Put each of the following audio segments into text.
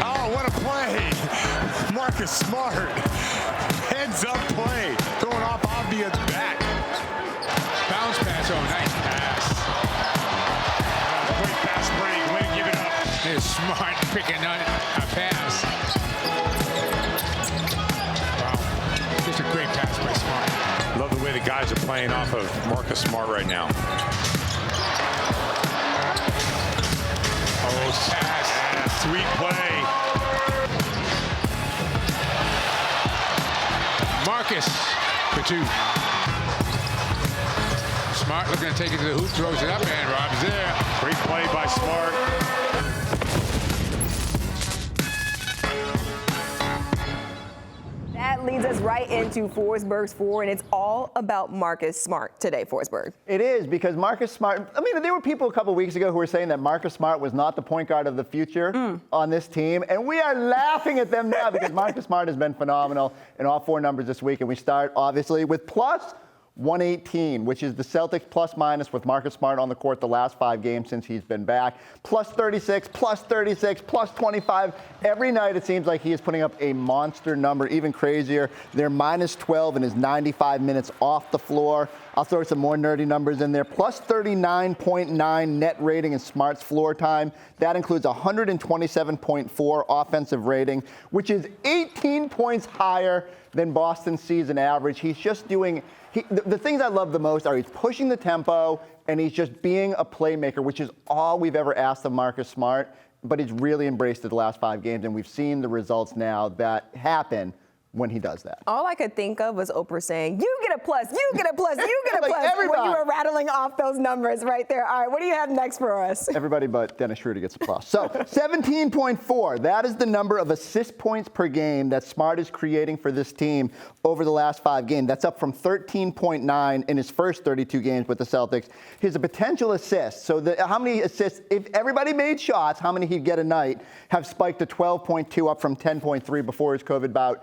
Oh, what a play. Marcus Smart. Heads up play. Going off Obvia's back. Bounce pass. Oh, nice pass. Quick pass break. Way to give it up. There's Smart picking a pass. Wow. Just a great pass by Smart. Love the way the guys are playing off of Marcus Smart right now. Oh, pass. Yeah, sweet play. Marcus for two. Smart looking to take it to the hoop, throws it up, and Rob's there. Great play by Smart. That leads us right into Forsberg's four, and it's all about Marcus Smart today, Forsberg. It is, because Marcus Smart, I mean, there were people a couple weeks ago who were saying that Marcus Smart was not the point guard of the future on this team, and we are laughing at them now because Marcus Smart has been phenomenal in all four numbers this week, and we start, obviously, with plus 118, which is the Celtics plus-minus with Marcus Smart on the court the last 5 games since he's been back. Plus 36, plus 36, plus 25. Every night it seems like he is putting up a monster number, even crazier. They're minus 12 in his 95 minutes off the floor. I'll throw some more nerdy numbers in there. Plus 39.9 net rating in Smart's floor time. That includes 127.4 offensive rating, which is 18 points higher than Boston's season average. He's just doing... The things I love the most are he's pushing the tempo and he's just being a playmaker, which is all we've ever asked of Marcus Smart, but he's really embraced it the last 5 games, and we've seen the results now that happen when he does that. All I could think of was Oprah saying, you get a plus, you get a plus, you get a Like plus, everybody. when you were rattling off those numbers right there. All right, what do you have next for us? Everybody but Dennis Schroeder gets a plus. So 17.4, that is the number of assist points per game that Smart is creating for this team over the last 5 games. That's up from 13.9 in his first 32 games with the Celtics. His potential assists, so how many assists, if everybody made shots, how many he'd get a night, have spiked to 12.2, up from 10.3 before his COVID bout.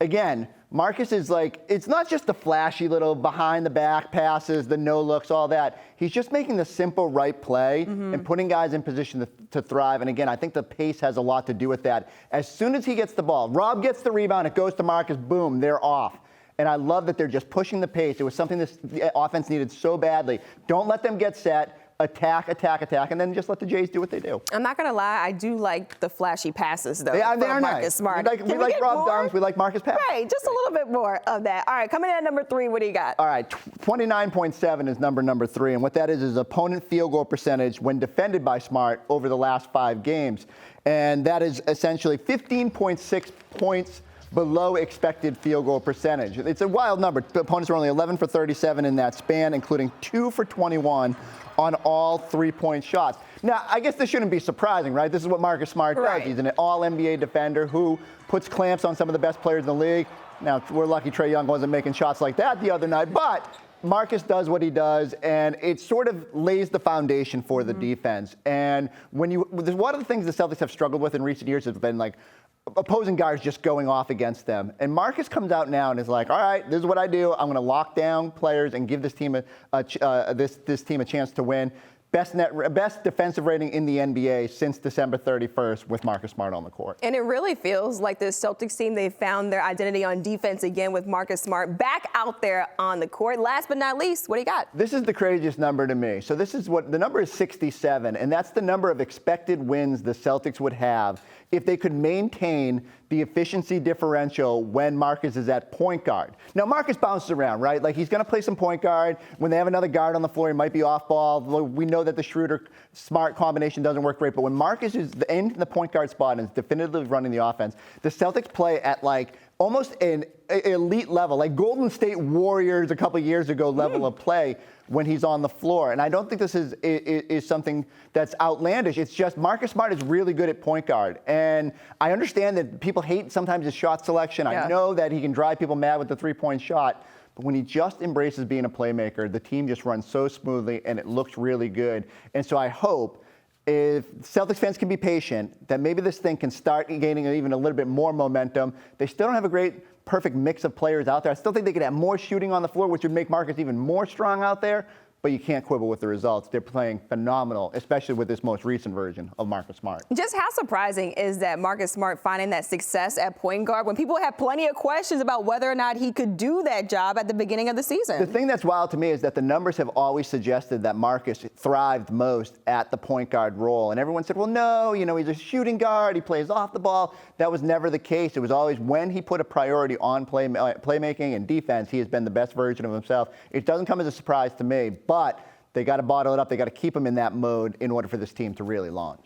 Again, Marcus is like, it's not just the flashy little behind-the-back passes, the no-looks, all that. He's just making the simple right play and putting guys in position to thrive. And again, I think the pace has a lot to do with that. As soon as he gets the ball, Rob gets the rebound, it goes to Marcus, boom, they're off. And I love that they're just pushing the pace. It was something the offense needed so badly. Don't let them get set. Attack, attack, attack, and then just let the Jays do what they do. I'm not going to lie, I do like the flashy passes, though. They are Marcus nice. Smart. We like Rob Dunks, we like Marcus Pass. Right, just a little bit more of that. All right, coming in at number 3, what do you got? All right, 29.7 is number 3, and what that is opponent field goal percentage when defended by Smart over the last 5 games. And that is essentially 15.6 points below expected field goal percentage. It's a wild number. The opponents were only 11 for 37 in that span, including 2 for 21 on all 3-point shots. Now, I guess this shouldn't be surprising, right? This is what Marcus Smart does. He's an all-NBA defender who puts clamps on some of the best players in the league. Now, we're lucky Trae Young wasn't making shots like that the other night, but Marcus does what he does, and it sort of lays the foundation for the defense. And one of the things the Celtics have struggled with in recent years has been like opposing guards just going off against them. And Marcus comes out now and is like, all right, this is what I do. I'm going to lock down players and give this team this team a chance to win. Best defensive rating in the NBA since December 31st with Marcus Smart on the court. And it really feels like this Celtics team, they found their identity on defense again with Marcus Smart back out there on the court. Last but not least, what do you got? This is the craziest number to me. So this is what the number is 67, and that's the number of expected wins the Celtics would have if they could maintain the efficiency differential when Marcus is at point guard. Now, Marcus bounces around, right? Like, he's going to play some point guard. When they have another guard on the floor, he might be off ball. We know that the Schroeder-Smart combination doesn't work great. But when Marcus is in the point guard spot and is definitively running the offense, the Celtics play at, like, almost an elite level, like Golden State Warriors a couple years ago level of play when he's on the floor. And I don't think this is something that's outlandish. It's just Marcus Smart is really good at point guard. And I understand that people hate sometimes his shot selection. I know that he can drive people mad with the three-point shot. But when he just embraces being a playmaker, the team just runs so smoothly and it looks really good. And so I hope if Celtics fans can be patient, that maybe this thing can start gaining even a little bit more momentum. They still don't have a great, perfect mix of players out there. I still think they could have more shooting on the floor, which would make Marcus even more strong out there. but you can't quibble with the results. They're playing phenomenal, especially with this most recent version of Marcus Smart. Just how surprising is that Marcus Smart finding that success at point guard when people have plenty of questions about whether or not he could do that job at the beginning of the season? The thing that's wild to me is that the numbers have always suggested that Marcus thrived most at the point guard role. And everyone said, well, no, he's a shooting guard. He plays off the ball. That was never the case. It was always when he put a priority on playmaking and defense, he has been the best version of himself. It doesn't come as a surprise to me, but they got to bottle it up. They got to keep him in that mode in order for this team to really launch.